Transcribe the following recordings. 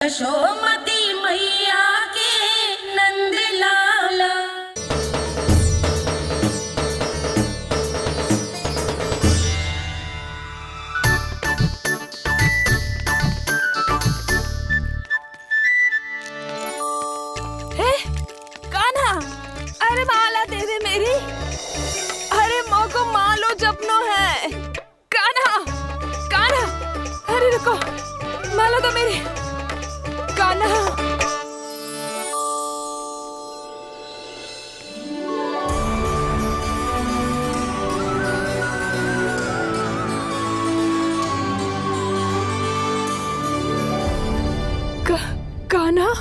यशोमती मैया के नंद लाला। हे कान्हा, अरे माला दे दे मेरी। अरे माँ को मालो जपनो है। कान्हा कान्हा, अरे रुको, माला दो मेरी। कान्हा कान्हा,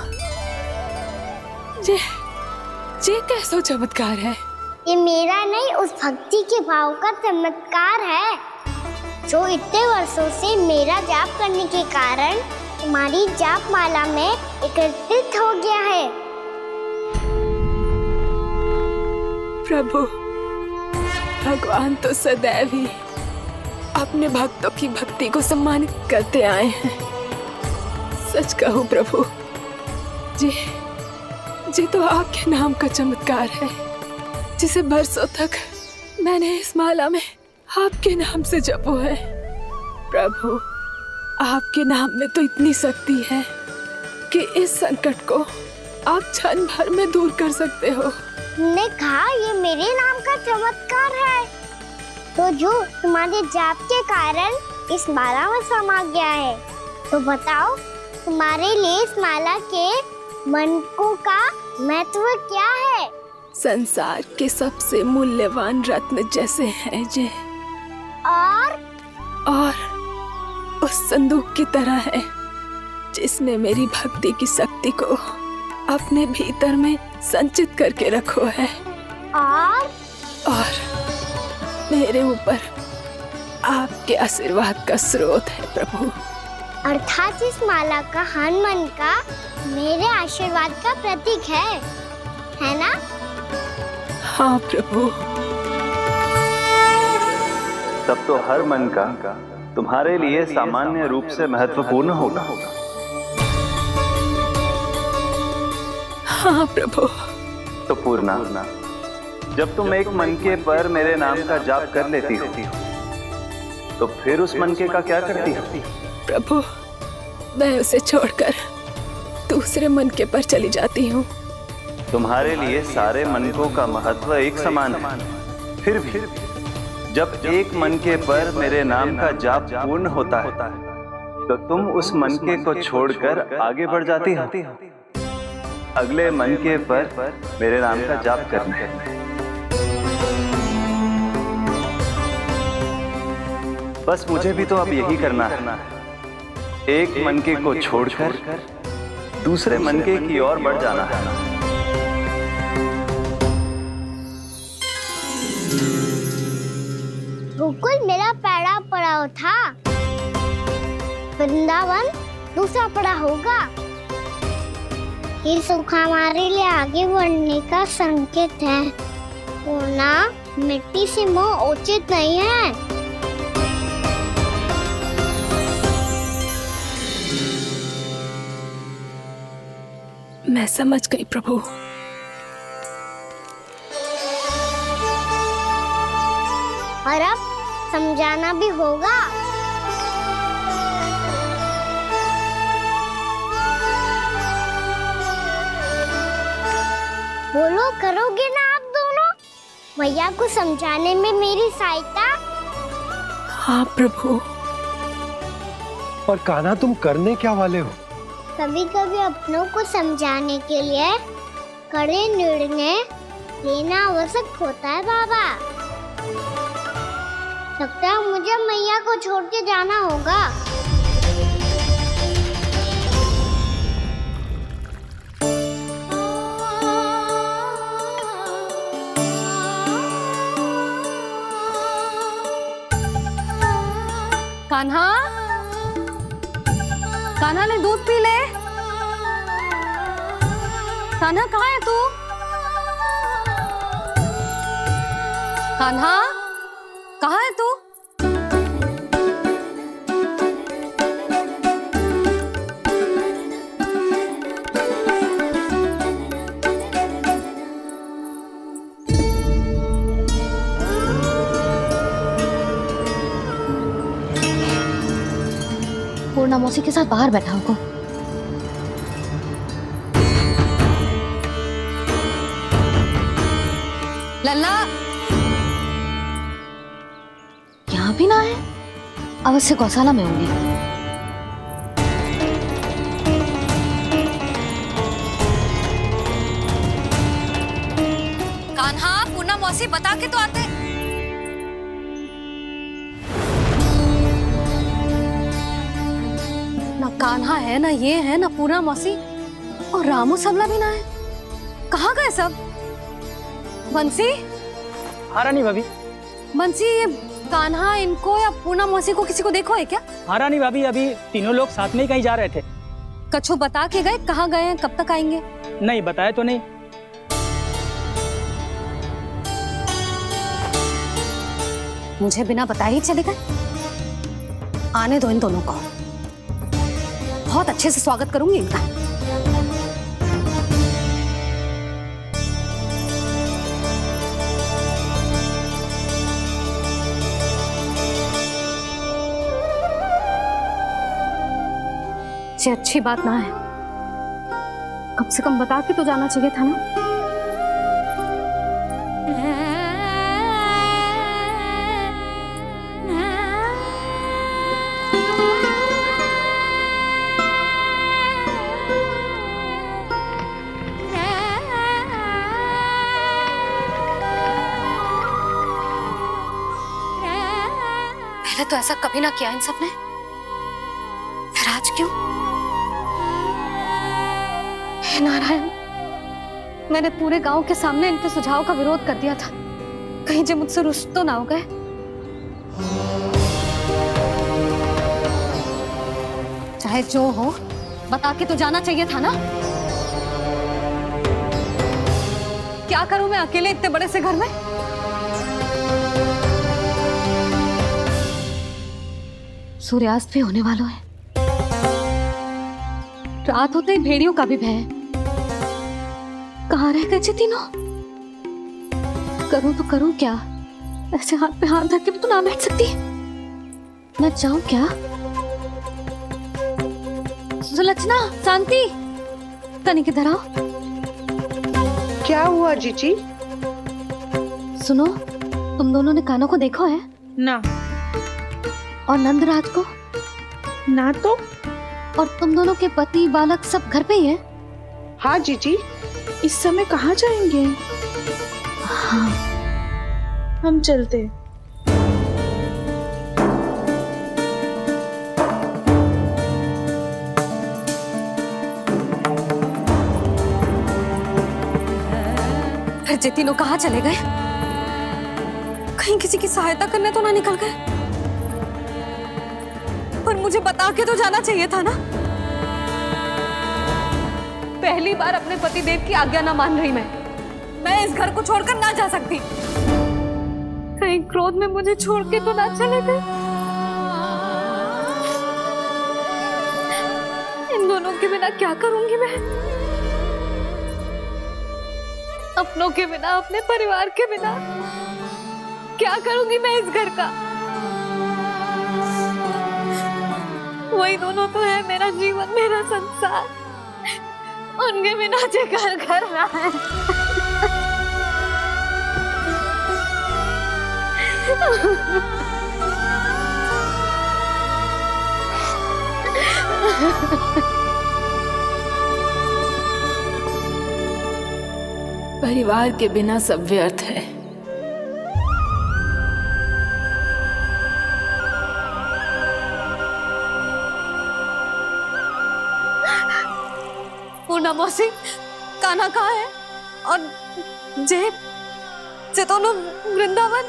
ये कैसा चमत्कार है? ये मेरा नहीं, उस भक्ति के भाव का चमत्कार है जो इतने वर्षों से मेरा जाप करने के कारण तुम्हारी जाप माला में एकत्रित हो गया है। प्रभु, भगवान तो सदैव ही अपने भक्तों की भक्ति को सम्मानित करते आए हैं। सच कहूं प्रभु, जी तो आपके नाम का चमत्कार है, जिसे बरसों तक मैंने इस माला में आपके नाम से जपो है। प्रभु, आपके नाम में तो इतनी शक्ति है कि इस संकट को आप क्षण भर में दूर कर सकते हो। तुमने कहा ये मेरे नाम का चमत्कार है, तो जो तुम्हारे जाप के कारण इस माला में समा गया है, तो बताओ तुम्हारे लिए इस माला के मनकों का महत्व क्या है? संसार के सबसे मूल्यवान रत्न जैसे हैं ये, और उस संदूक की तरह है जिसने मेरी भक्ति की शक्ति को अपने भीतर में संचित करके रखो है, और मेरे ऊपर आपके आशीर्वाद का स्रोत है प्रभु। अर्थात इस माला का हनुमान का मेरे आशीर्वाद का प्रतीक है ना? हाँ प्रभु। तब तो हर मन का तुम्हारे लिए सामान्य रूप से महत्वपूर्ण होगा। हाँ प्रभु। तो पूर्णा, जब तुम एक मनके पर मेरे नाम का जाप कर लेती हो, तो फिर उस मनके का क्या करती हो? प्रभु, मैं उसे छोड़कर दूसरे मनके पर चली जाती हूँ। तुम्हारे लिए सारे मनकों का महत्व एक समान है। फिर भी जब एक मनके पर मेरे नाम का जाप पूर्ण होता है, तो तुम उस मनके को छोड़कर आगे बढ़ जाती हो अगले मनके पर मेरे नाम का जाप करने। बस मुझे भी तो अब यही करना है, एक मनके को छोड़कर दूसरे मनके की ओर बढ़ जाना है। गोकुल मेरा पहला पड़ाव था, वृंदावन दूसरा पड़ाव होगा। ये सुख हमारे लिए आगे बढ़ने का संकेत है, वरना मिट्टी से मोह उचित नहीं है। मैं समझ गई प्रभु। और अब समझाना भी होगा। बोलो, करोगे ना आप दोनों? मैया को समझाने में मेरी सहायता? हाँ प्रभु। और कान्हा, तुम करने क्या वाले हो? कभी कभी अपनों को समझाने के लिए कड़े निर्णय लेना आवश्यक होता है बाबा। लगता है मुझे मैया को छोड़ के जाना होगा। कान्हा, कान्हा ने दूध पी ले। कान्हा कहाँ है तू? कान्हा, कहाँ है तू? पूनम मौसी के साथ बाहर बैठा होगा। लल्ला यहाँ भी ना है, अवश्य गौशाला में होंगे। कान्हा, पूनम मौसी बता के तो आते। ना कान्हा है, ना ये है, ना पूनम मौसी, और रामू सबला भी ना है। कहाँ गए सब? बंसी? हाँ रानी भाभी। बंसी, ये कान्हा इनको या पूनम मौसी को किसी को देखो है क्या? हाँ रानी भाभी, अभी तीनों लोग साथ में ही कहीं जा रहे थे। कछु बता के गए कहाँ गए हैं, कब तक आएंगे? नहीं बताया तो नहीं। मुझे बिना बताए ही चले गए। आने दो इन दोनों को, बहुत अच्छे से स्वागत करूंगी इनका। ये अच्छी बात ना है, कम से कम बता के तो जाना चाहिए था ना। पहले तो ऐसा कभी ना किया इन सब ने, फिर आज क्यों? हे नारायण, मैंने पूरे गांव के सामने इनके सुझाव का विरोध कर दिया था, कहीं जो मुझसे रुष्ट तो ना हो गए। चाहे जो हो, बता के तो जाना चाहिए था ना। क्या करूं मैं अकेले इतने बड़े से घर में? सूर्यास्त भी होने वाला है, रात होते ही भेड़ियों का भी भय है। कहाँ रह गए तीनों? करूं तो करूं क्या? ऐसे हाथ पे हाथ रख के भी तो ना बैठ सकती। मैं जाऊं क्या? सुलक्षणा, शांति, तनिक इधर आओ। क्या हुआ जीजी? सुनो, तुम दोनों ने कान्हा को देखो है? ना। और नंदराज को? ना तो। और तुम दोनों के पति बालक सब घर पे ही है? हाँ जीजी, इस समय कहाँ जाएंगे? हाँ। हम चलते। फिर ये तीनों कहाँ चले गए? कहीं किसी की सहायता करने तो ना निकल गए? पर मुझे बता के तो जाना चाहिए था ना। पहली बार अपने पतिदेव की आज्ञा ना मान रही मैं इस घर को छोड़कर ना जा सकती। कहीं क्रोध में मुझे छोड़ के तो ना चले गए। इन दोनों के बिना क्या करूंगी मैं? अपनों के बिना, अपने परिवार के बिना क्या करूंगी मैं इस घर का? वही दोनों तो है मेरा जीवन, मेरा संसार। उनके बिना जे घर घर रहा है। परिवार के बिना सब व्यर्थ है। पूनम मौसी, कान्हा कहाँ है? और जे दोनों वृंदावन?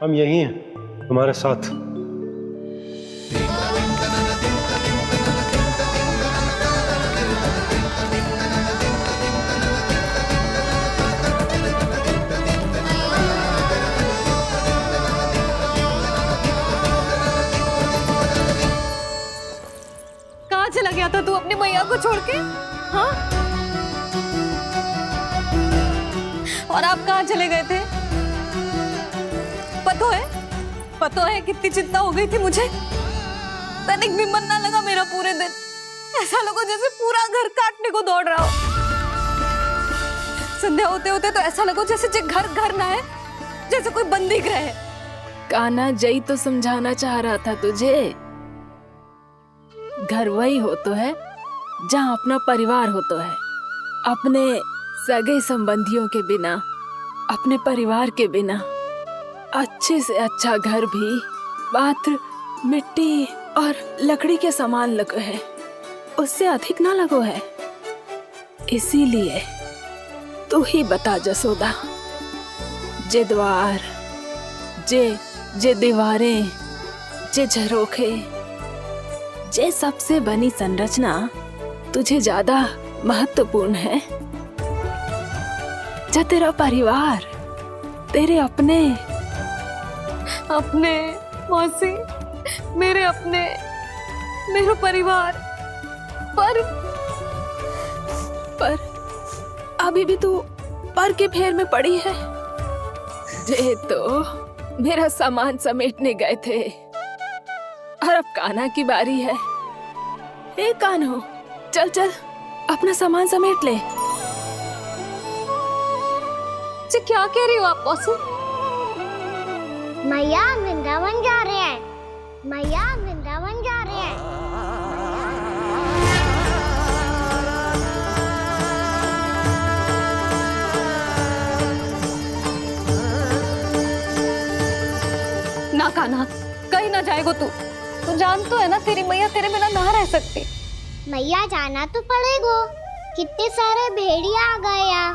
हम यही हैं, तुम्हारे साथ। कहाँ चला गया था तू अपनी मैया को छोड़ के? हाँ? और आप कहाँ चले गए थे? पता है कितनी चिंता हो गई थी मुझे। तनिक भी मन ना लगा मेरा पूरे दिन। ऐसा लगा जैसे पूरा घर काटने को दौड़ रहा हो। संध्या होते होते तो ऐसा लगा जैसे जे घर घर ना है, जैसे कोई बंदी गृह है। कान्हा जय तो समझाना चाह रहा था तुझे। घर वही हो तो है जहाँ अपना परिवार हो तो है। अपने सगे संबंधियों के बिना, अपने परिवार के बिना अच्छे से अच्छा घर भी मात्र मिट्टी और लकड़ी के समान लगो है, उससे अधिक ना लगो है। इसीलिए तू ही बता जसोदा, जे द्वार, जे दीवारें, जे झरोखे, जे सबसे बनी संरचना तुझे ज्यादा महत्वपूर्ण है? जा तेरा परिवार, तेरे अपने मौसी, मेरे अपने, मेरा परिवार। पर अभी भी तू पर के फेर में पड़ी है। जे तो मेरा सामान समेटने गए थे और अब कान्हा की बारी है। हे कान्हो, चल चल अपना सामान समेट ले। जी क्या कह रही हो आप मौसी? मैया वृंदावन जा रहे हैं, मैया वृंदावन जा रहे हैं। ना कान्हा, कहीं ना जाएगो तू। तू जान तो है ना तेरी मैया तेरे बिना ना रह सकती। मैया जाना तो पड़ेगा, कितने सारे भेड़िया आ गए यहाँ,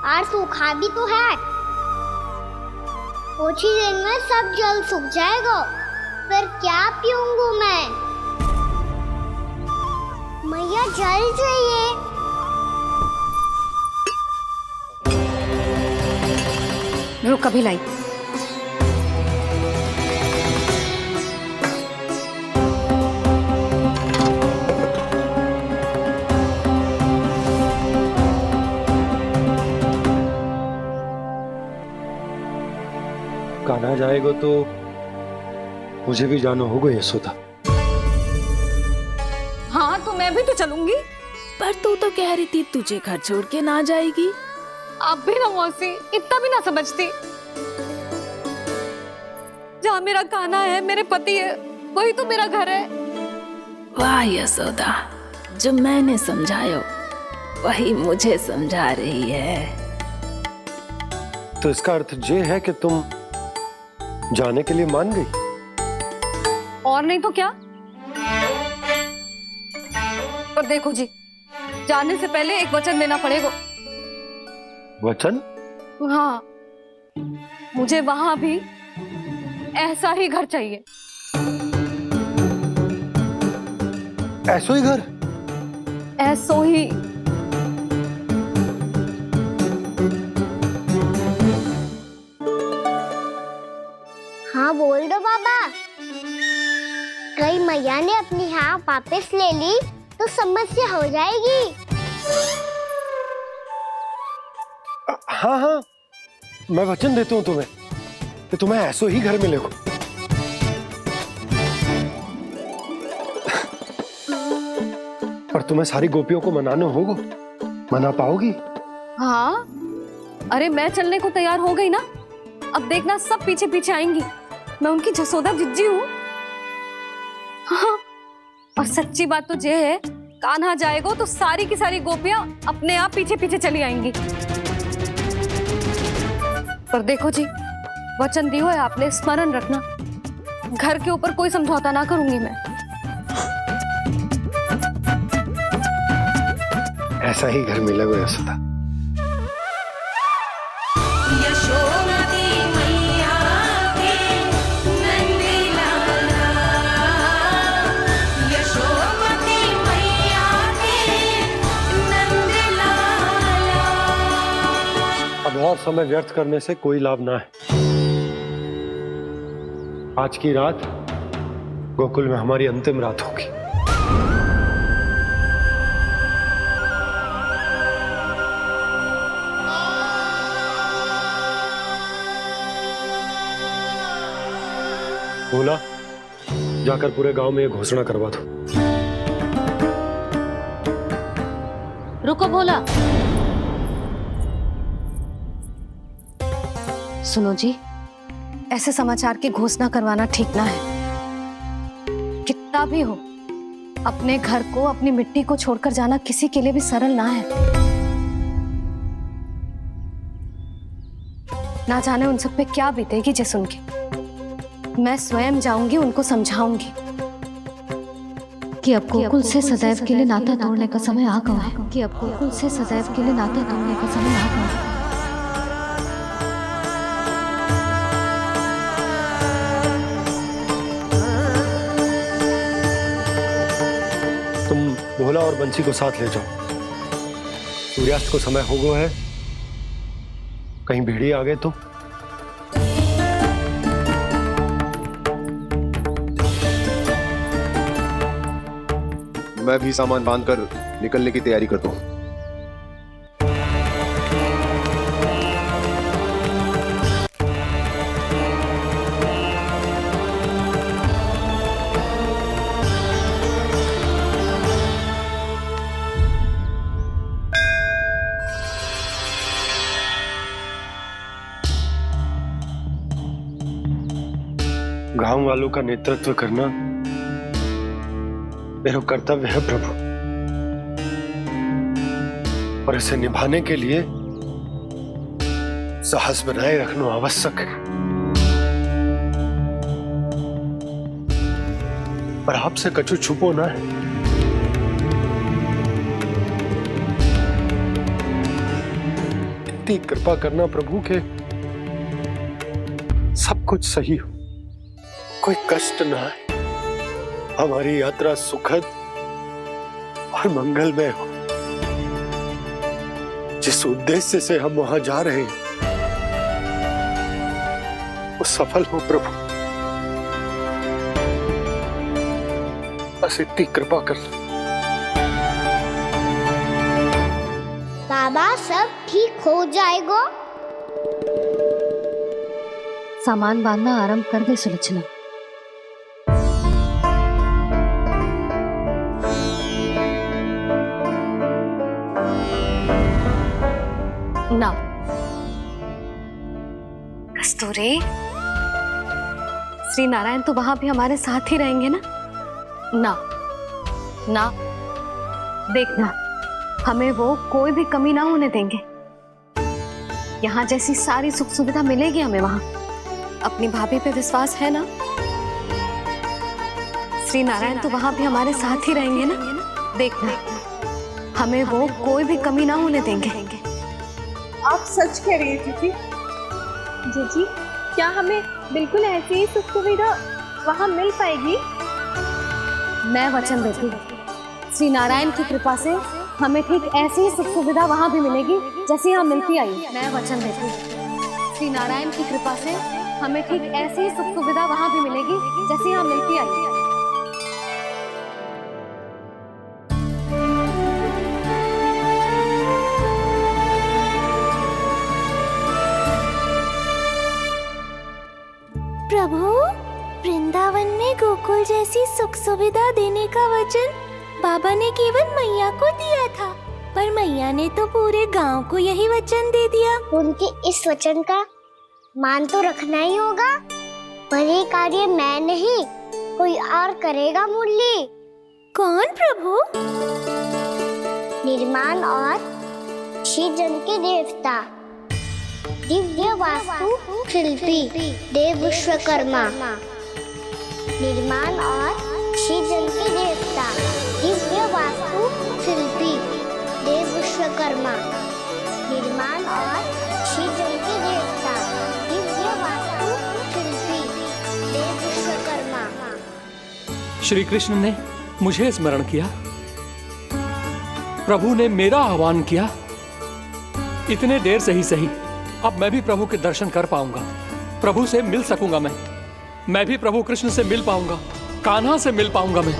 और सूखा भी तो है। कुछ ही दिन में सब जल सूख जाएगा, फिर क्या पीऊंगा मैं? मैया जल चाहिए। रुक अभी लाई। कान्हा जाएगा तो मुझे भी जाना होगा यशोदा। हाँ तो मैं भी तो चलूंगी। पर तू तो कह रही थी तुझे घर छोड़ के ना जाएगी। आप भी ना मौसी, इतना भी ना समझती। जहाँ मेरा कान्हा है, मेरे पति है, वही तो मेरा घर है। वाह यशोदा, जो मैंने समझायो वही मुझे समझा रही है। तो इसका अर्थ ये है कि तुम जाने के लिए मान गई? और नहीं तो क्या। पर देखो जी, जाने से पहले एक वचन देना पड़ेगा। वचन? हाँ, मुझे वहां भी ऐसा ही घर चाहिए। ऐसो ही घर? ऐसो ही। हाँ बोल दो बाबा। कहीं मैया ने अपनी हाँ वापस ले ली तो समस्या हो जाएगी। हाँ हाँ, मैं वचन देता हूँ तुम्हें कि तुम्हें ऐसो ही घर मिलेगा। पर तुम्हें सारी गोपियों को मनाना होगा। मना पाओगी? हाँ, अरे मैं चलने को तैयार हो गई ना। अब देखना सब पीछे पीछे आएंगी। मैं उनकी जसोदा जिज्जी हूँ। हाँ, और सच्ची बात तो ये है, कान्हा जाएगा तो सारी की सारी गोपियां अपने आप पीछे पीछे चली आएंगी। पर देखो जी, वचन दियो है आपने, स्मरण रखना। घर के ऊपर कोई समझौता ना करूंगी मैं। ऐसा ही घर मिलेगा यशोदा। यशोमती मैया के नंद लाला, यशोमती मैया के नंद लाला। अब और समय व्यर्थ करने से कोई लाभ ना है। आज की रात गोकुल में हमारी अंतिम रात होगी। बोला जाकर पूरे गांव में ये घोषणा करवा दो। रुको भोला। सुनो जी, ऐसे समाचार की घोषणा करवाना ठीक ना है। कितना भी हो, अपने घर को, अपनी मिट्टी को छोड़कर जाना किसी के लिए भी सरल ना है। ना जाने उन सब पे क्या बीतेगी जे सुन के। मैं स्वयं जाऊंगी, उनको समझाऊंगी कि अब गोकुल से सदैव के लिए नाता तोड़ने का समय आ गया है। कि अब गोकुल से सदैव के लिए नाता तोड़ने का समय आ गया है। तुम भोला और बंसी को साथ ले जाओ। सूर्यास्त को समय हो गया है, कहीं भेड़िए आ गए तो। मैं भी सामान बांधकर निकलने की तैयारी करता हूँ। गांव वालों का नेतृत्व करना मेरा कर्तव्य है प्रभु, और इसे निभाने के लिए साहस बनाए रखना आवश्यक है। पर आपसे कछु छुपो ना है। इतनी कृपा करना प्रभु के सब कुछ सही हो, कोई कष्ट ना है, हमारी यात्रा सुखद और मंगलमय हो। जिस उद्देश्य से हम वहां जा रहे हैं वो सफल हो प्रभु, बस इतनी कृपा कर। बाबा सब ठीक हो जाएगा। सामान बांधना आरंभ कर दे सुलोचना। ना कस्तूरी, श्री नारायण तो वहां भी हमारे साथ ही रहेंगे ना? ना ना, देखना हमें वो कोई भी कमी ना होने देंगे। यहाँ जैसी सारी सुख सुविधा मिलेगी हमें वहां। अपनी भाभी पे विश्वास है ना? श्री नारायण तो वहां भी हमारे साथ ही रहेंगे ना? देखना हमें वो कोई भी कमी ना होने देंगे। आप सच कह रही है जीजी। जीजी, क्या हमें बिल्कुल ऐसी ही सुख सुविधा वहाँ मिल पाएगी? मैं वचन देती हूँ, श्री नारायण की कृपा से हमें ठीक ऐसी ही सुख सुविधा वहाँ भी मिलेगी जैसी यहाँ मिलती आई। मैं वचन देती हूँ, श्री नारायण की कृपा से हमें ठीक ऐसी ही सुख सुविधा वहाँ भी मिलेगी जैसी यहाँ मिलती आई। प्रभु, वृंदावन में गोकुल जैसी सुख सुविधा देने का वचन बाबा ने केवल मैया को दिया था, पर मैया ने तो पूरे गांव को यही वचन दे दिया। उनके इस वचन का मान तो रखना ही होगा, पर ये कार्य मैं नहीं कोई और करेगा। मुरली कौन प्रभु? निर्माण और श्रीजन के देवता, दिव्य वास्तु शिल्पी देव विश्वकर्मा। निर्माण और श्रीजन के देवता, दिव्य वास्तु शिल्पी देव विश्वकर्मा। निर्माण और श्रीजन के देवता, दिव्य वास्तु शिल्पी देव विश्वकर्मा। श्री कृष्ण ने मुझे स्मरण किया, प्रभु ने मेरा आह्वान किया। इतने देर से ही सही, अब मैं भी प्रभु के दर्शन कर पाऊंगा, प्रभु से मिल सकूंगा। मैं भी प्रभु कृष्ण से मिल पाऊंगा, कान्हा से मिल पाऊंगा मैं।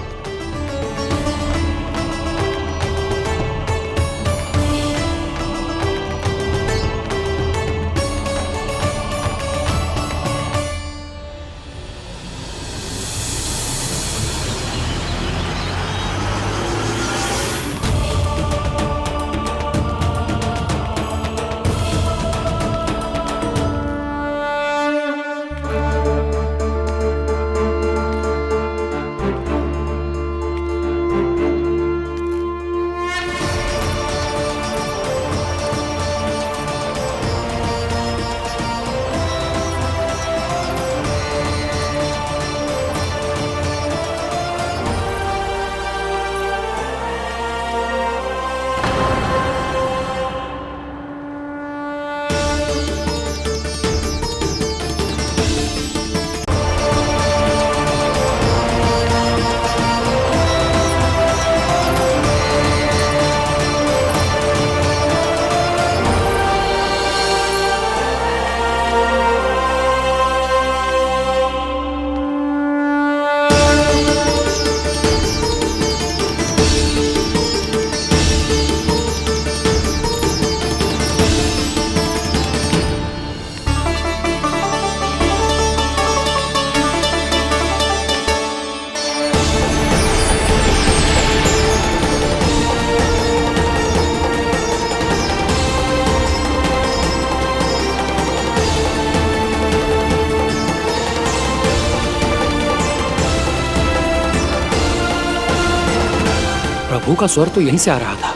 प्रभु का स्वर तो यहीं से आ रहा था,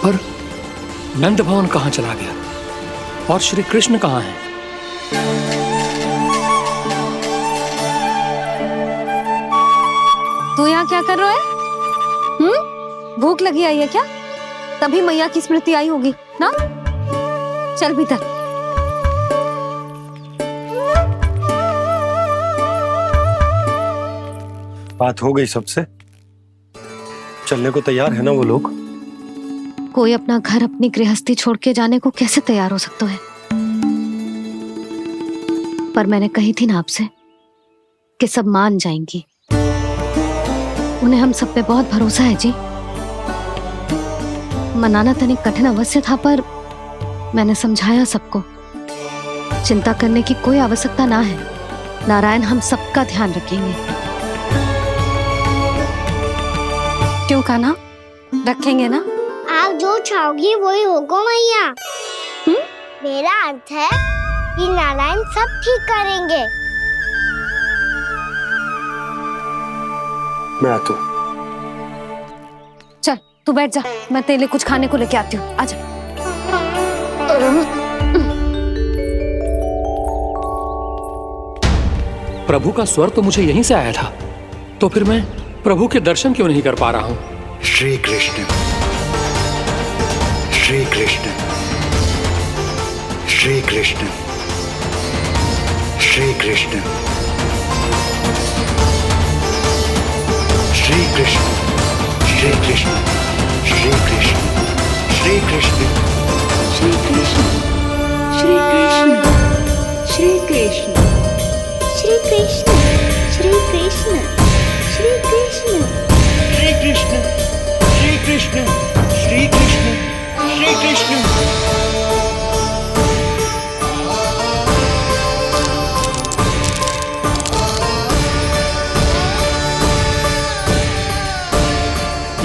पर नंद भवन कहाँ चला गया और श्री कृष्ण कहाँ हैं? तू यहाँ क्या कर रहा है? भूख लगी आई है क्या? तभी मैया की स्मृति आई होगी ना? चल भीतर। बात हो गई सबसे? चलने को तैयार है ना वो लोग? कोई अपना घर अपनी गृहस्थी छोड़ के जाने को कैसे तैयार हो सकता है? पर मैंने कही थी ना आपसे कि सब मान जाएंगी। उन्हें हम सब पे बहुत भरोसा है जी। मनाना तनिक कठिन अवश्य था, पर मैंने समझाया सबको। चिंता करने की कोई आवश्यकता ना है। नारायण हम सबका ध्यान रखेंगे। क्यों कान्हा, रखेंगे ना? आप जो चाहोगी वही होगा मैया। मेरा अर्थ है कि नारायण सब ठीक करेंगे। मैं आता हूँ। चल तू बैठ जा, मैं तेरे लिए कुछ खाने को लेके आती हूँ। आजा। प्रभु का स्वर तो मुझे यहीं से आया था, तो फिर मैं प्रभु के दर्शन क्यों नहीं कर पा रहा हूँ? श्री कृष्ण, श्री कृष्ण, श्री कृष्ण, श्री कृष्ण, श्री कृष्ण, श्री कृष्ण, श्री कृष्ण, श्री कृष्ण, श्री कृष्ण, श्री कृष्ण, श्री कृष्ण, श्री कृष्ण, श्री कृष्ण, श्री कृष्ण, श्री कृष्ण, श्री कृष्ण, श्री कृष्ण, श्री कृष्ण।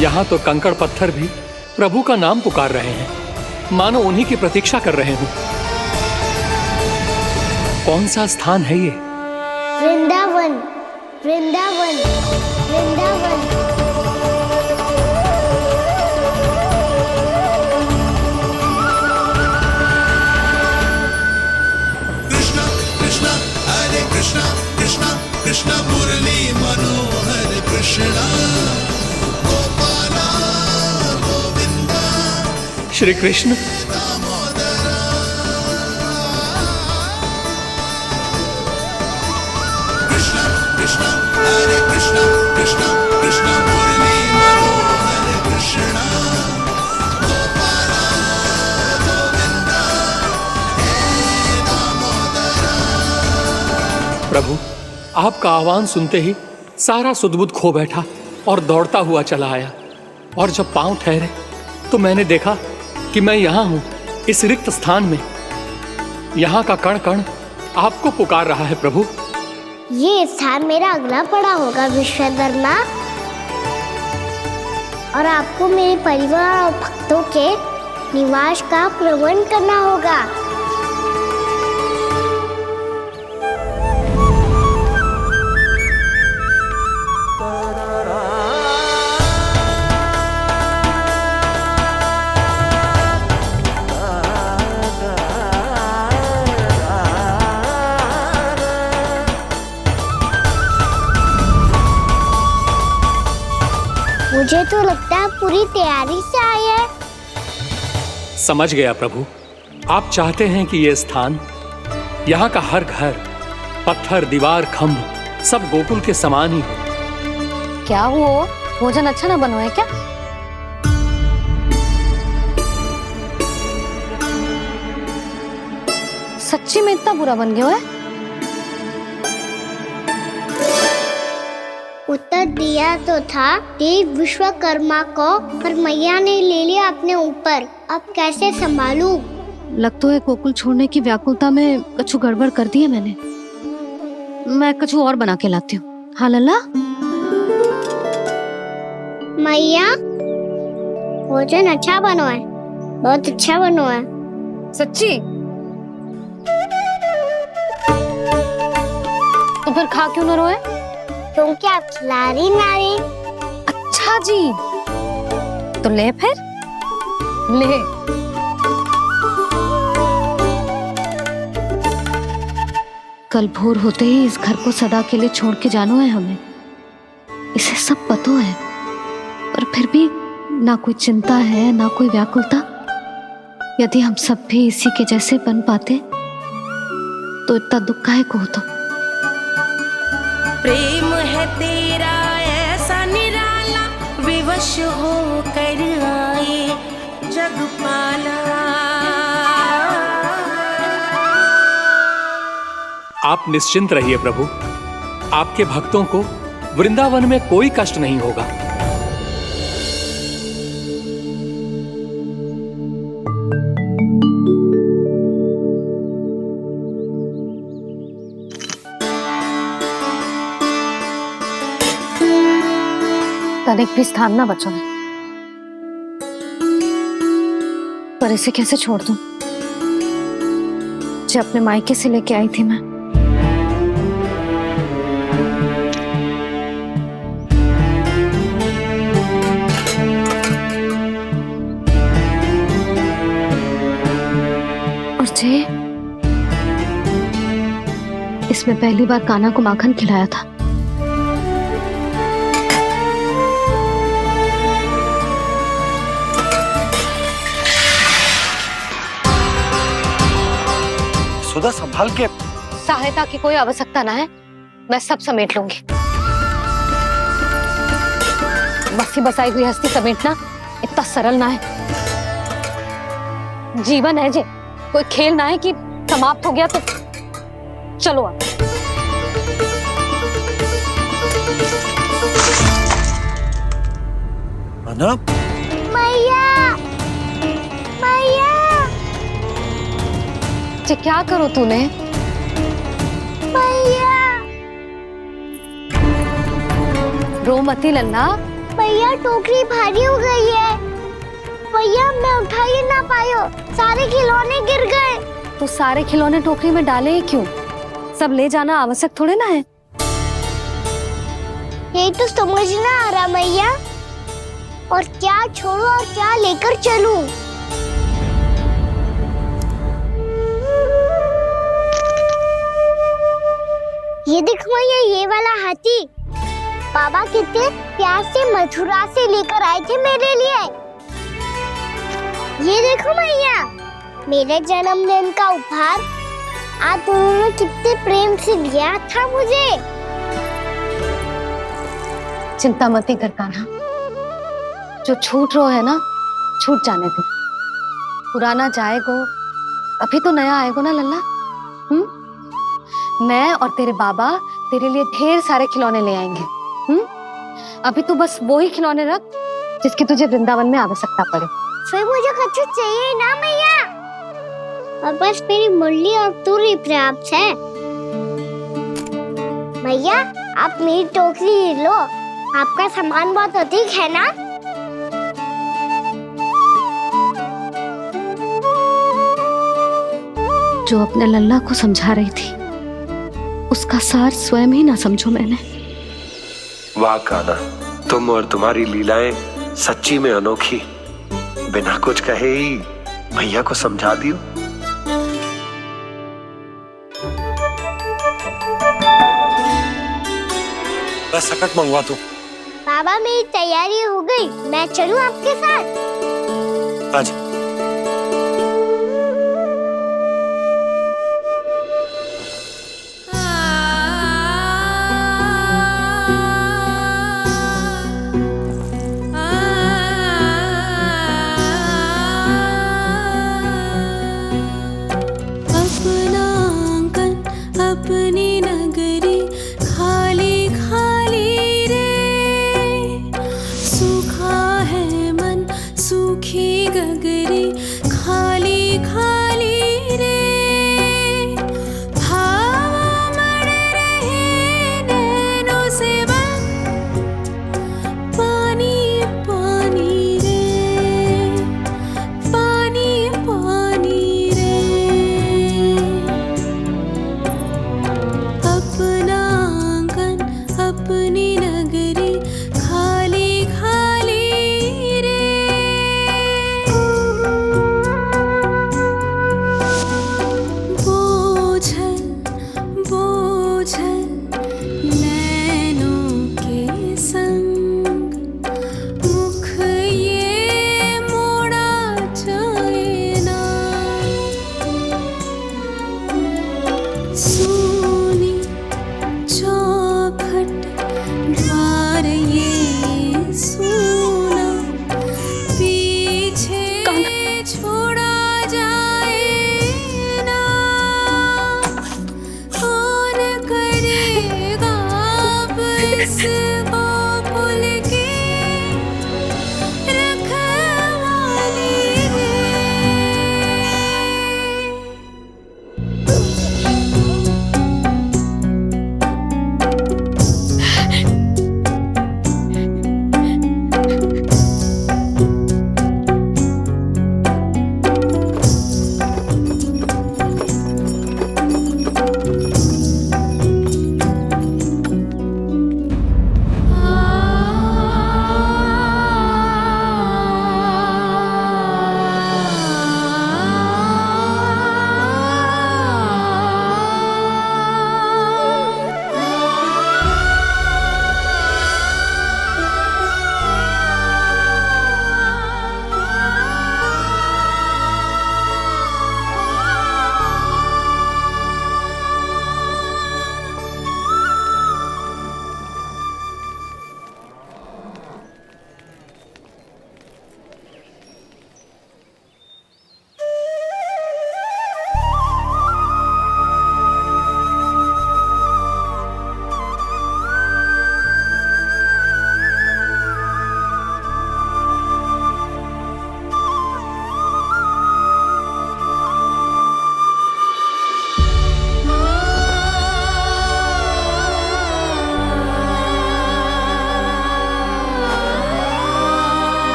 यहाँ तो कंकड़ पत्थर भी प्रभु का नाम पुकार रहे हैं, मानो उन्हीं की प्रतीक्षा कर रहे हूँ। कौन सा स्थान है ये? वृंदावन, वृंदावन, वृंदावन। कृष्णा कृष्णा हरे कृष्णा, कृष्णा कृष्णा मुरली मनोहर कृष्णा, गोपाला गोविंदा। श्री कृष्ण, कृष्णा कृष्णा हरे कृष्णा, कृष्णा कृष्णा मुरली मनोहर कृष्णा, गोपाला गोविंदा हे दामोदरा। प्रभु आपका आह्वान सुनते ही सारा सुध-बुध खो बैठा और दौड़ता हुआ चला आया, और जब पांव ठहरे तो मैंने देखा कि मैं यहाँ हूँ, इस रिक्त स्थान में। यहाँ का कण कण आपको पुकार रहा है प्रभु। ये स्थान मेरा अगला पड़ा होगा विश्वकर्मा, और आपको मेरे परिवार और भक्तों के निवास का प्रबंध करना होगा। मुझे तो लगता है पूरी तैयारी से आए हैं। समझ गया प्रभु, आप चाहते हैं कि ये स्थान, यहाँ का हर घर, पत्थर, दीवार, खम्भ सब गोकुल के समान ही हो। क्या हुआ? भोजन अच्छा ना बनो है क्या? सच्ची में इतना बुरा बन गया है? उत्तर दिया तो था देव विश्वकर्मा को, पर मैया ने ले लिया अपने ऊपर। अब कैसे संभालूं? लगता है गोकुल छोड़ने की व्याकुलता में कछु गड़बड़ कर दी है मैंने। मैं कछु और बना के लाती हूँ। हाँ लल्ला? मैया, भोजन अच्छा बनो है, बहुत अच्छा बनो है। सच्ची? तो फिर खा क्यों न रोए? तुम क्या खिला रही नारी? अच्छा, जी, तो ले फिर ले। कल भोर होते ही इस घर को सदा के लिए छोड़ के जाना है हमें, इसे सब पता है, पर फिर भी ना कोई चिंता है ना कोई व्याकुलता। यदि हम सब भी इसी के जैसे बन पाते तो इतना दुख काहे को होता। प्रेम है तेरा ऐसा निराला, विवश हो कर आए जग पाला। आप निश्चिंत रहिए प्रभु, आपके भक्तों को वृंदावन में कोई कष्ट नहीं होगा। तनिक भी स्थान ना बचो, पर इसे कैसे छोड़ दूं जो अपने मायके से लेके आई थी मैं। और जे इसमें पहली बार कान्हा को माखन खिलाया था। सुधा संभाल के। सहायता की कोई आवश्यकता ना है, मैं सब समेट लूंगी। बसी बसाई गृहस्थी समेटना इतना सरल ना है। जीवन है जे, कोई खेल ना है कि समाप्त हो गया तो चलो आप। मैया, मैया। जे क्या करो तूने? मैया। रो मती लल्ला। भैया टोकरी भारी हो गई है, भैया मैं उठा ही ना पायो, सारे खिलौने गिर गए। तो सारे खिलौने टोकरी में डाले ही क्यों? सब ले जाना आवश्यक थोड़े ना है। यही तो समझ ना आ रहा मैया, और क्या छोड़ू और क्या लेकर चलूं? ये देखो मैया, ये वाला हाथी बाबा कितने प्यार से मथुरा से लेकर आए थे मेरे लिए। ये देखो मैया, मेरे जन्मदिन का उपहार आज उन्होंने कितने प्रेम से दिया था मुझे। चिंता मती कर कान्हा, जो छूट रहा है ना छूट जाने दे। पुराना जाएगो, अभी तो नया आएगो ना लल्ला। मैं और तेरे बाबा तेरे लिए ढेर सारे खिलौने ले आएंगे। अभी तू बस वो ही खिलौने रख जिसकी तुझे वृंदावन में आवश्यकता पड़े। फिर मुझे कुछ चाहिए ना मैया, और बस मेरी मुरली और तूरी पर्याप्त है। मैया आप मेरी टोकरी ले लो, आपका सामान बहुत अधिक है ना। जो अपने लल्ला को समझा रही थी उसका सार स्वयं ही ना समझो मैंने। वाह कान्हा, तुम और तुम्हारी लीलाएं सच्ची में अनोखी। बिना कुछ कहे ही भैया को समझा दियो। बस सकट मंगवा दो। बाबा मेरी तैयारी हो गई, मैं चलूं आपके साथ? आजा। अपनी नगरी खाली खाली रे, सूखा है मन सूखी गगरी।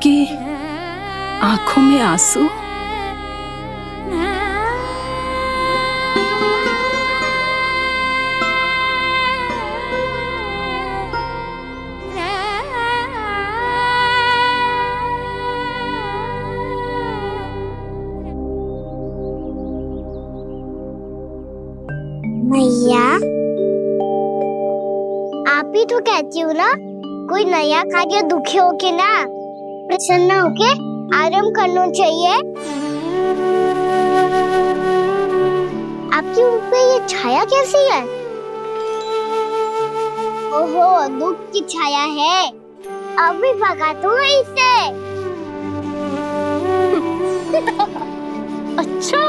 आपकी आंखों में आंसू? मैया, आप ही तो कहती हो ना, कोई नया कार्य दुखी होके ना प्रसन्न होके आराम करना चाहिए। आपकी मुख पे ये छाया कैसी है? ओहो, दुख की छाया है। अभी भगा दूं इसे। अच्छा।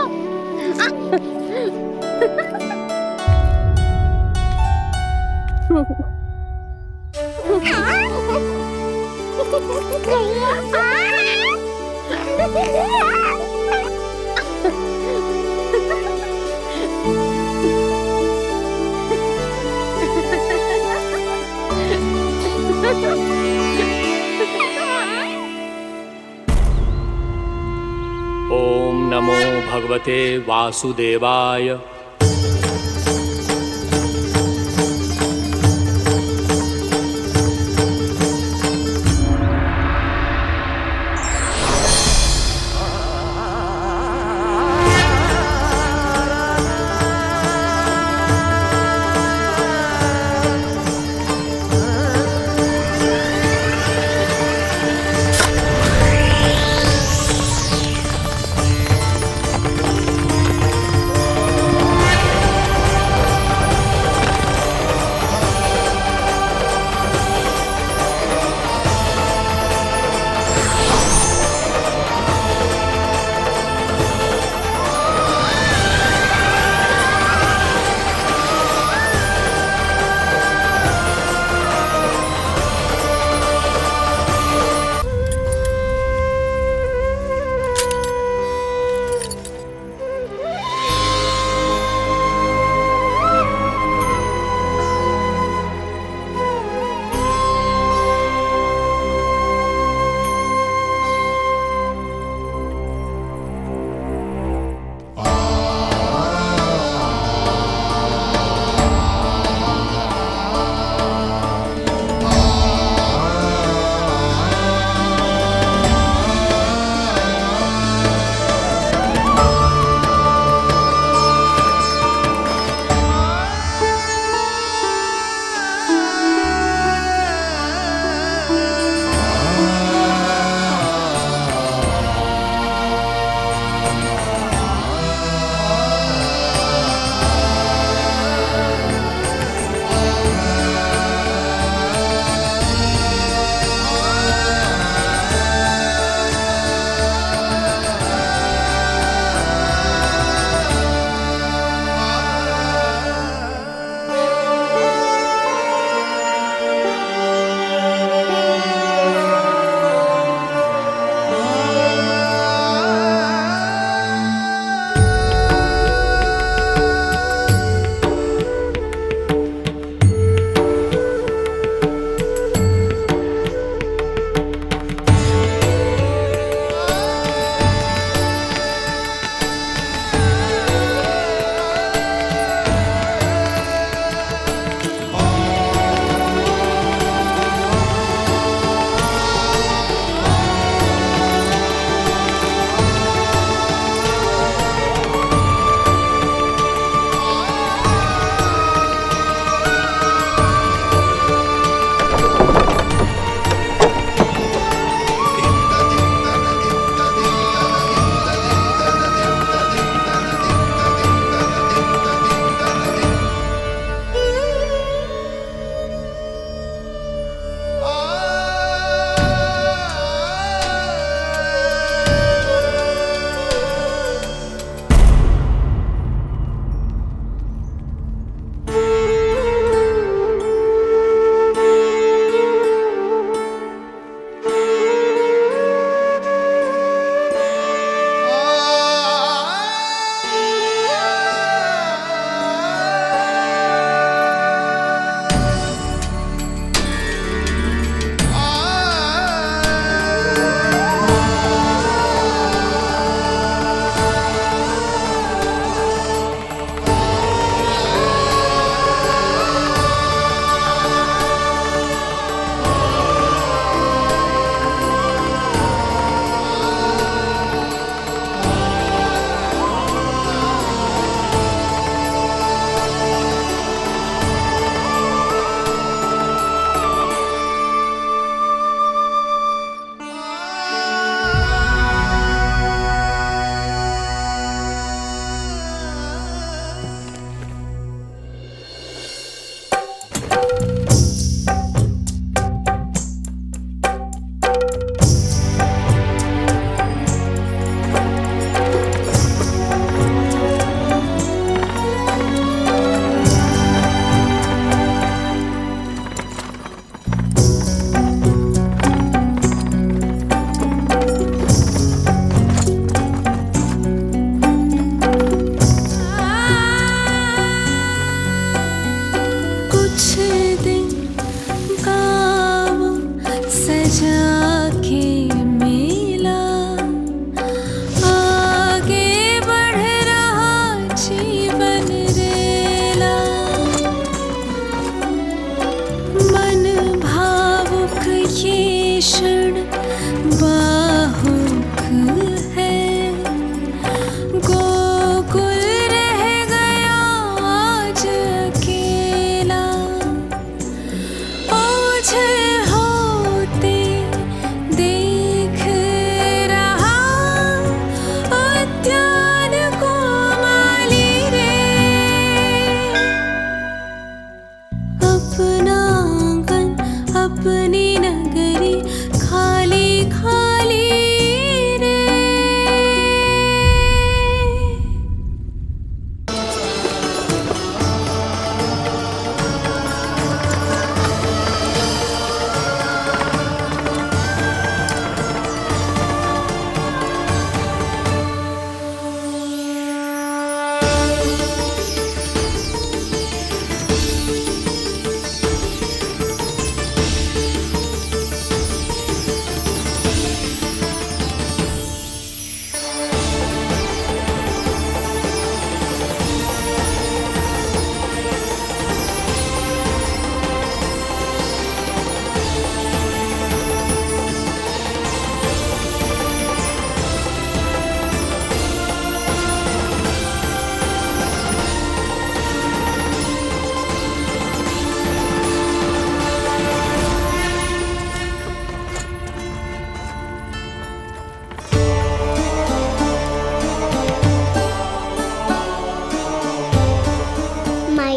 ओम नमो भगवते वासुदेवाय।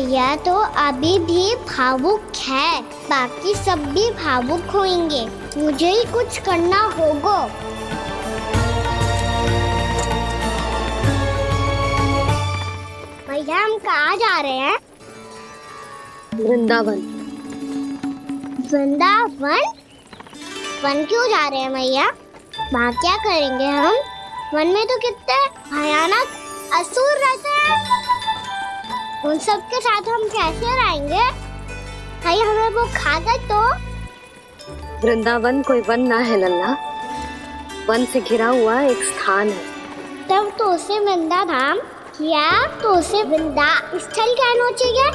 मैया तो अभी भी भावुक है, बाकी सब भी भावुक होंगे। मुझे ही कुछ करना होगा। भैया हम कहाँ जा रहे हैं? वृंदावन। वृंदावन? वन क्यों जा रहे हैं मैया? वहाँ क्या करेंगे हम? वन में तो कितने भयानक असुर रहते हैं। उन सब के साथ हम कैसे रहेंगे? कहीं हमें वो खा गए तो? वृंदावन कोई वन ना है लल्ला, वन से घिरा हुआ एक स्थान है। तब तो उसे वृंदा धाम या तो उसे वृंदा स्थल कहना चाहिए।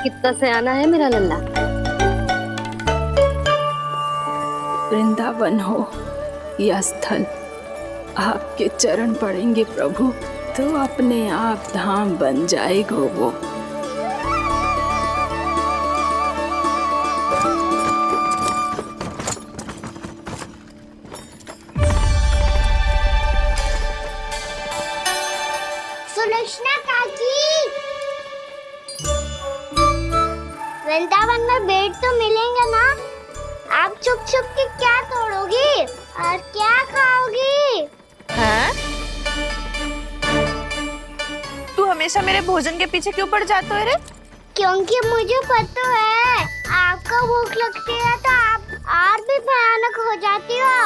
कितना सयाना है मेरा लल्ला। वृंदावन हो या स्थल, आपके चरण पड़ेंगे प्रभु तो अपने आप धाम बन जाएगा वो। सुलक्षणा काकी, वृंदावन में बेट तो मिलेंगे ना? आप छुप छुप के क्या तोड़ोगी और क्या खाओगी? हाँ? तू हमेशा मेरे भोजन के पीछे क्यों पड़ जाते हो रे? क्योंकि मुझे पता है आपको भूख लगती है तो आप और भी भयानक हो जाती हो।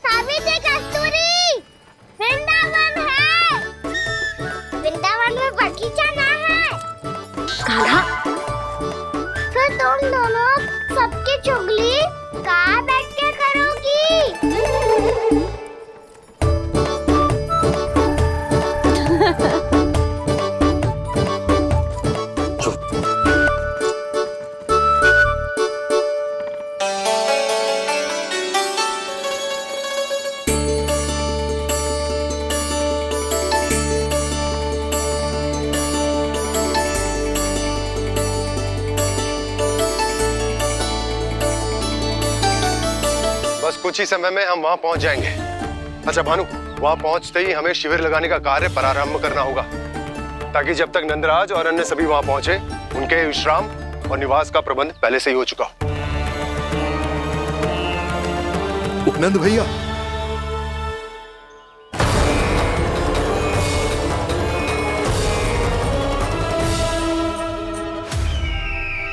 सावित्री, कस्तूरी, वृंदावन है। वृंदावन में बगीचा ना है। कान्हा, फिर तुम दोनों सबकी चुगली कहाँ बैठ के करोगी? बस कुछ ही समय में हम वहां पहुंच जाएंगे। अच्छा भानु, वहां पहुंचते ही हमें शिविर लगाने का कार्य प्रारंभ करना होगा, ताकि जब तक नंदराज और अन्य सभी वहां पहुंचे उनके विश्राम और निवास का प्रबंध पहले से ही हो चुका हो। उपनंद भैया,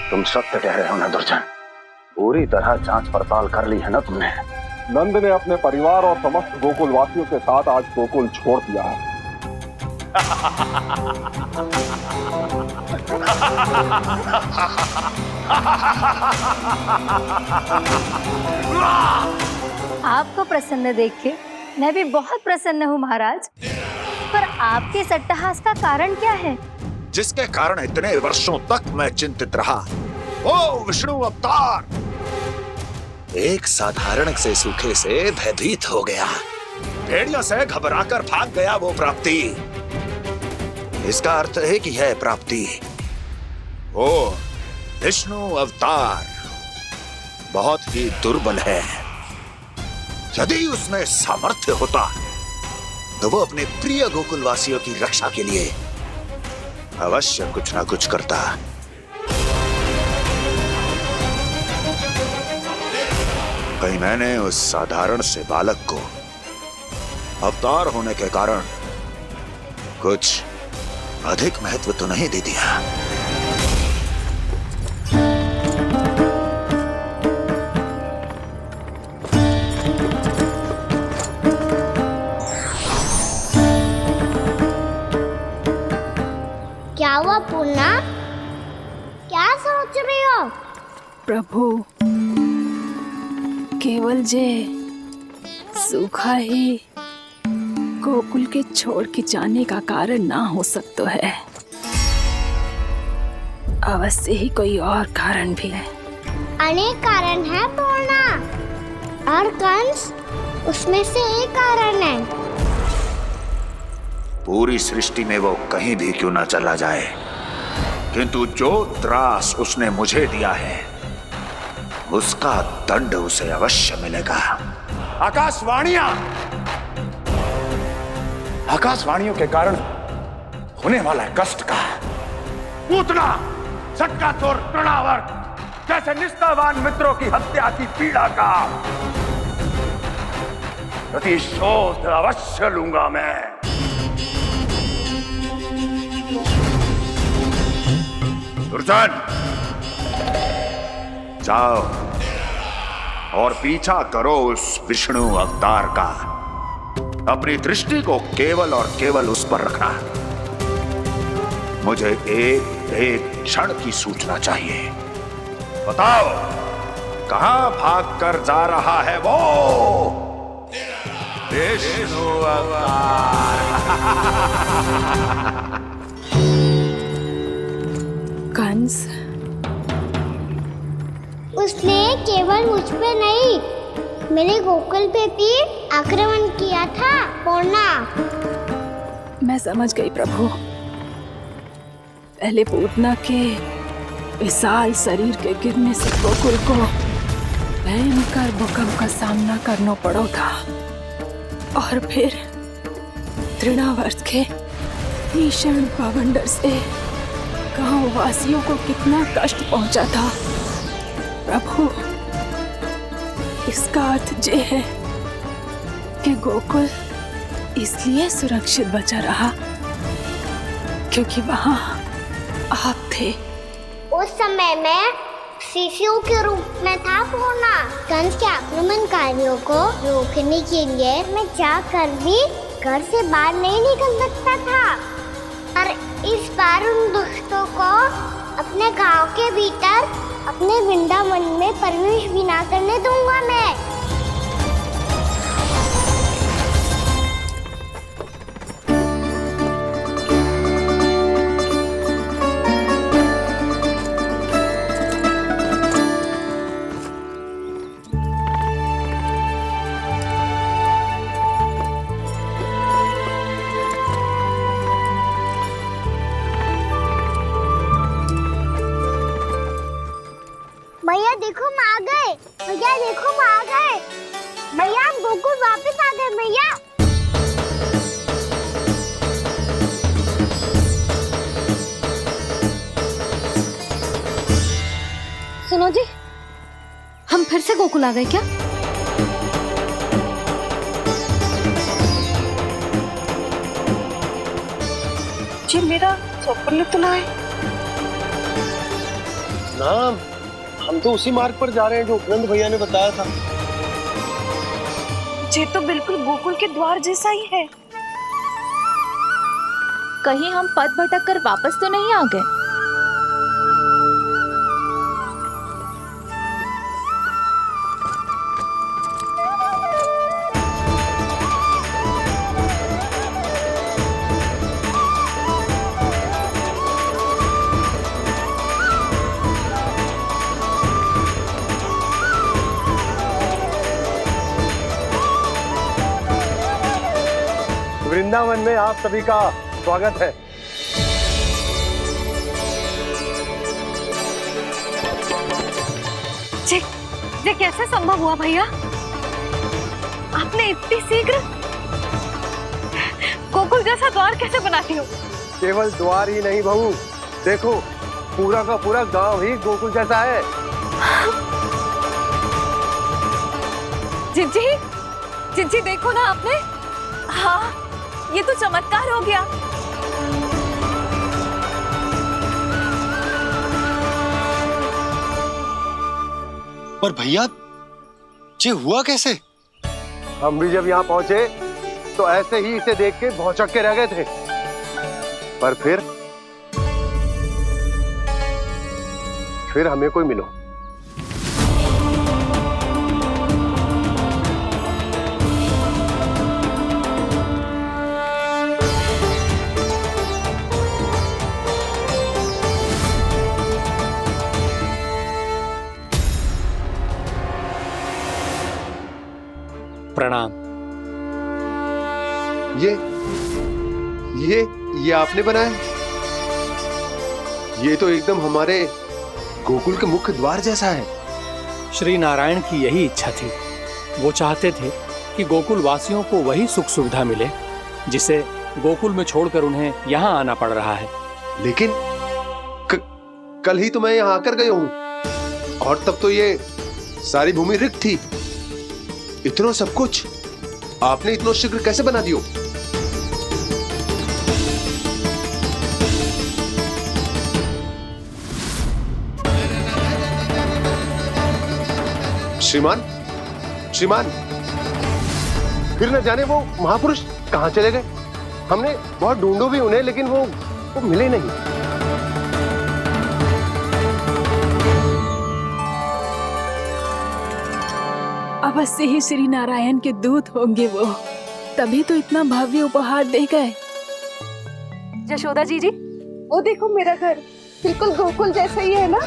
तुम सत्य कह रहे हो ना दुर्जन, पूरी तरह जांच पड़ताल कर ली है ना तुमने? नंद ने अपने परिवार और समस्त गोकुल वासियों के साथ आज गोकुल छोड़ दिया है। आपको प्रसन्न देख के मैं भी बहुत प्रसन्न हूँ महाराज, पर आपके इस अट्टहास का कारण क्या है? जिसके कारण इतने वर्षों तक मैं चिंतित रहा, ओ विष्णु अवतार, एक साधारण से सूखे से भयभीत हो गया, भेड़ियों से घबराकर भाग गया वो प्राप्ति। इसका अर्थ है कि यह प्राप्ति ओ विष्णु अवतार बहुत ही दुर्बल है। यदि उसमें सामर्थ्य होता तो वो अपने प्रिय गोकुलवासियों की रक्षा के लिए अवश्य कुछ ना कुछ करता। कहीं मैंने उस साधारण से बालक को अवतार होने के कारण कुछ अधिक महत्व तो नहीं दे दिया? क्या हुआ पूर्णा? क्या सोच रही हो? प्रभु, केवल जे सूखा ही गोकुल के छोड़ के जाने का कारण ना हो सकता है, अवश्य ही कोई और कारण भी है। अनेक कारण है पूर्णा, और कंस उसमें से एक कारण है। पूरी सृष्टि में वो कहीं भी क्यों ना चला जाए, किंतु जो त्रास उसने मुझे दिया है उसका दंड उसे अवश्य मिलेगा। आकाशवाणियां, आकाशवाणियों के कारण होने वाला कष्ट का, पूतना, सटकासुर, तृणावर्त जैसे निष्ठावान मित्रों की हत्या की पीड़ा का प्रतिशोध अवश्य लूंगा मैं। दुर्जन, जाओ और पीछा करो उस विष्णु अवतार का। अपनी दृष्टि को केवल और केवल उस पर रखना। मुझे एक क्षण की सूचना चाहिए। बताओ, कहां भाग कर जा रहा है वो विष्णु अवतार? कंस, उसने केवल मुझ पे नहीं, मेरे गोकुल पे भी आक्रमण किया था पूर्णा। मैं समझ गई प्रभु। पहले पूतना के विशाल शरीर के गिरने से गोकुल को भयंकर भूकंप का सामना करना पड़ा था, और फिर तृणावर्त के भीषण पावंडर से गांव वासियों को कितना कष्ट पहुंचा था। प्रभु, इसका अर्थ ये है कि गोकुल इसलिए सुरक्षित बचा रहा क्योंकि वहां आप थे। उस समय मैं शिशु के रूप में था पूर्णा। कंस के आक्रमणकारियों को रोकने के लिए मैं जाकर भी घर से बाहर नहीं निकल सकता था, और इस बार उन दुष्टों को अपने गांव के भीतर, अपने वृंदावन में प्रवेश भी ना करने दूंगा मैं। भैया देखो हम आ गए, भैया देखो हम आ गए, भैया हम गोकुल वापस आ गए भैया। सुनो जी, हम फिर से गोकुल आ गए क्या? जी मेरा स्वप्न तो ना है। ना, हम तो उसी मार्ग पर जा रहे हैं जो उपनंद भैया ने बताया था। ये तो बिल्कुल गोकुल के द्वार जैसा ही है। कहीं हम पथ भटक कर वापस तो नहीं आ गए? वृंदावन में आप सभी का स्वागत है। ये कैसे संभव हुआ भैया? आपने इतनी शीघ्र गोकुल जैसा द्वार कैसे बना दिया? केवल द्वार ही नहीं बहू, देखो पूरा का पूरा गांव ही गोकुल जैसा है। जिज्जी, जिज्जी देखो ना आपने। हाँ, ये तो चमत्कार हो गया। पर भैया, ये हुआ कैसे? हम भी जब यहाँ पहुंचे तो ऐसे ही इसे देख के भौचक के रह गए थे, पर फिर हमें कोई मिलो। प्रणाम। ये आपने बनाया? ये तो एकदम हमारे गोकुल के मुख्य द्वार जैसा है। श्री नारायण की यही इच्छा थी। वो चाहते थे कि गोकुल वासियों को वही सुख सुविधा मिले जिसे गोकुल में छोड़कर उन्हें यहाँ आना पड़ रहा है। लेकिन कल ही तो मैं यहाँ आकर गया हूँ और तब तो ये सारी भूमि रिक्त थी। इतना सब कुछ आपने इतना शीघ्र कैसे बना दियो? श्रीमान, श्रीमान, फिर न जाने वो महापुरुष कहाँ चले गए। हमने बहुत ढूंढो भी उन्हें, लेकिन वो मिले नहीं। अवश्य ही श्री नारायण के दूत होंगे वो, तभी तो इतना भव्य उपहार दे गए। यशोदा जी, वो देखो मेरा घर बिल्कुल गोकुल जैसा ही है ना।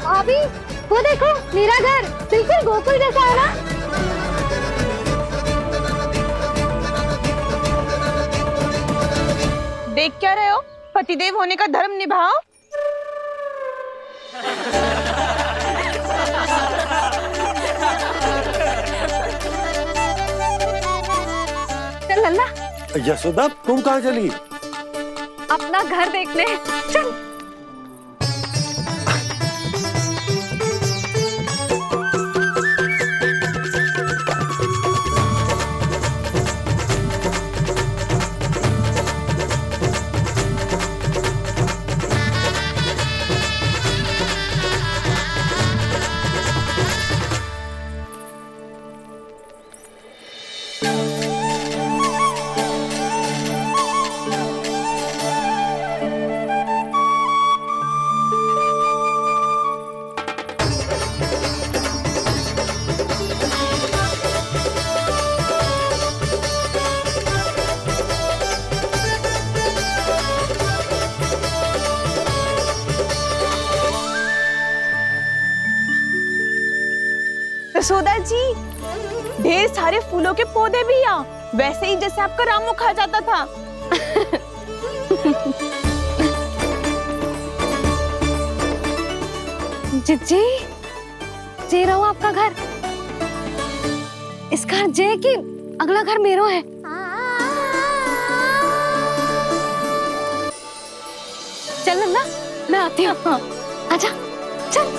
भाभी, वो देखो मेरा घर बिल्कुल गोकुल जैसा है ना। देख क्या रहे हो? पतिदेव होने का धर्म निभाओ। चल लल्ला, यशोदा तुम कहाँ चली? अपना घर देखने चल। यशोदा जी, ढेर सारे फूलों के पौधे भी यहाँ, वैसे ही जैसे आपका रामू खा जाता था। जिज्जी, जे रहो आपका घर। इस घर जे कि अगला घर मेरो है। चल नन्ना, मैं आती हूँ। आजा, चल।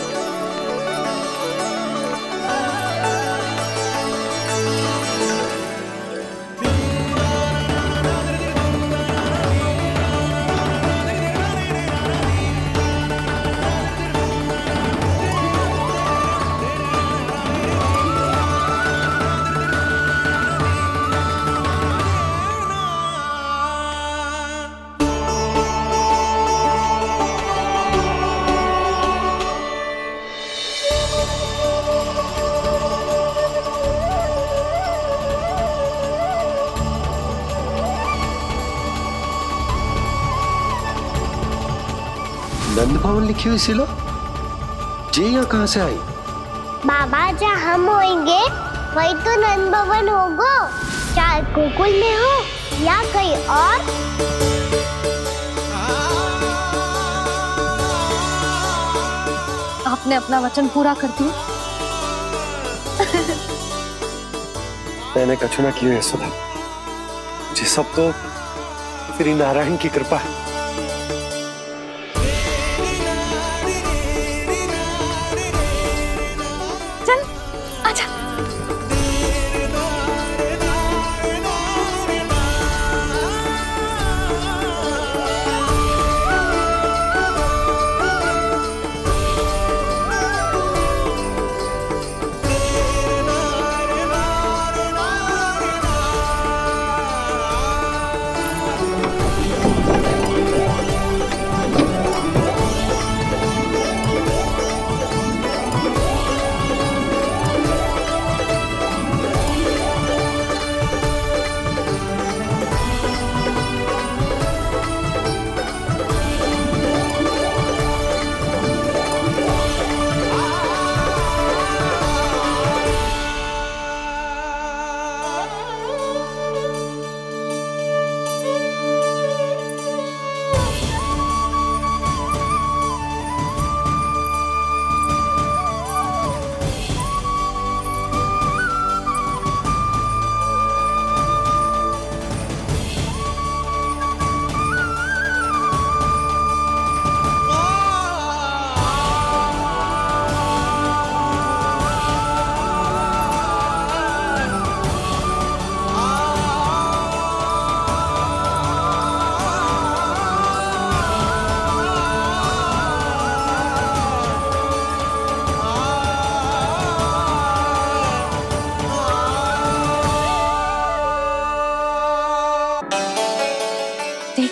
नंद भवन लिखी हुई सिलो, जी यहाँ कहाँ से आई? बाबा, जहाँ हम होंगे वही तो नंद भवन होगा। चाहे गोकुल में हो या कहीं और। आपने अपना वचन पूरा कर दिया। मैंने कछु ना किया यशोदा, जी सब तो श्री नारायण की कृपा है। चल, आजा।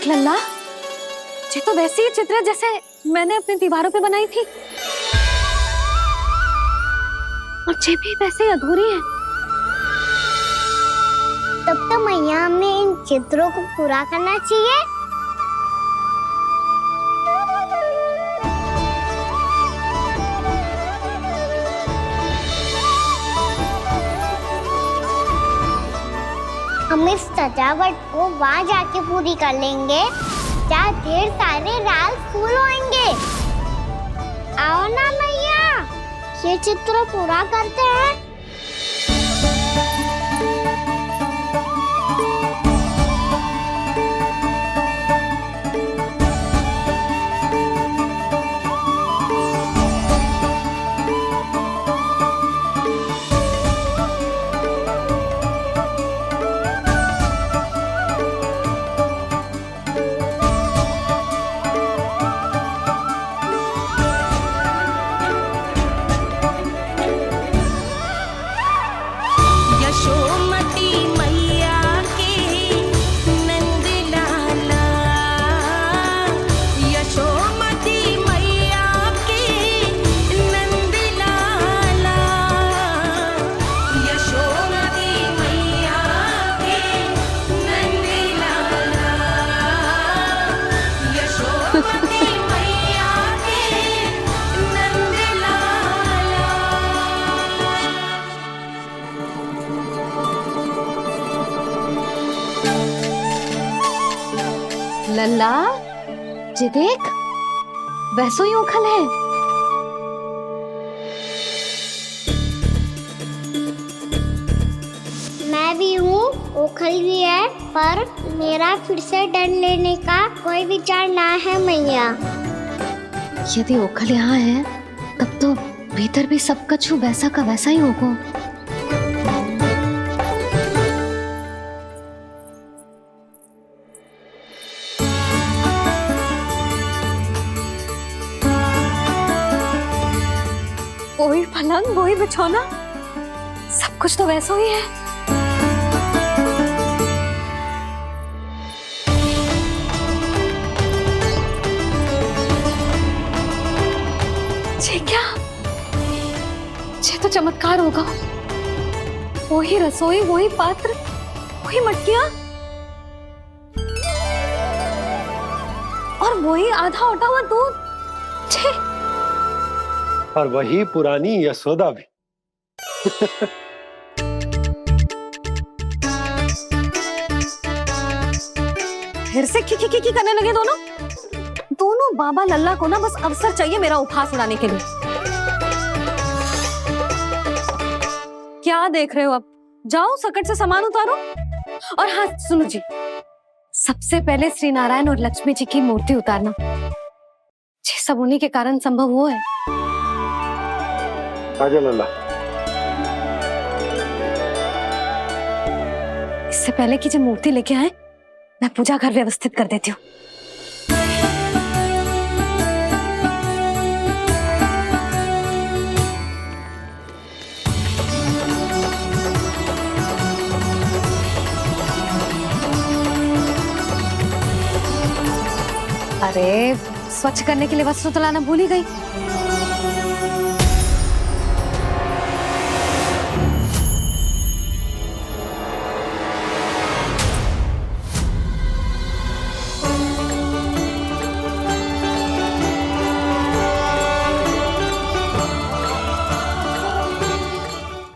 देख लल्ला, ये तो वैसी ही चित्र है जैसे मैंने अपनी दीवारों पे बनाई थी, और ये भी वैसे ही अधूरी है। तब तो मैया हमें इन चित्रों को पूरा करना चाहिए। हम इस सजावट को वहाँ जाके पूरी कर लेंगे जहाँ ढेर सारे लाल फूल होंगे। आओ ना मैया, ये चित्र पूरा करते हैं। लल्ला, ये देख, वैसो ही उखल है। मैं भी हूँ, ओखल भी है, पर मेरा फिर से डर लेने का कोई विचार ना है मैया। यदि ओखल यहाँ है, तब तो भीतर भी सब कुछ वैसा का वैसा ही होगा। वही पलंग, वही बिछौना, सब कुछ तो वैसा ही है। ये क्या? ये तो चमत्कार होगा। वही रसोई, वही पात्र, वही मटकियां, और वही आधा उटा हुआ दूध। और वही पुरानी यशोदा भी। फिर से की करने लगे दोनों बाबा लल्ला को ना बस अवसर चाहिए मेरा उपहास उड़ाने के लिए। क्या देख रहे हो? अब जाओ, सकट से सामान उतारो। और हाँ सुनो जी, सबसे पहले श्री नारायण और लक्ष्मी जी की मूर्ति उतारना। ये सब उन्हीं के कारण संभव हुआ है। आजा लल्ला। इससे पहले कि जो मूर्ति लेके आए, मैं पूजा घर व्यवस्थित कर देती हूँ। अरे, स्वच्छ करने के लिए वस्त्र तो लाना भूल ही गई।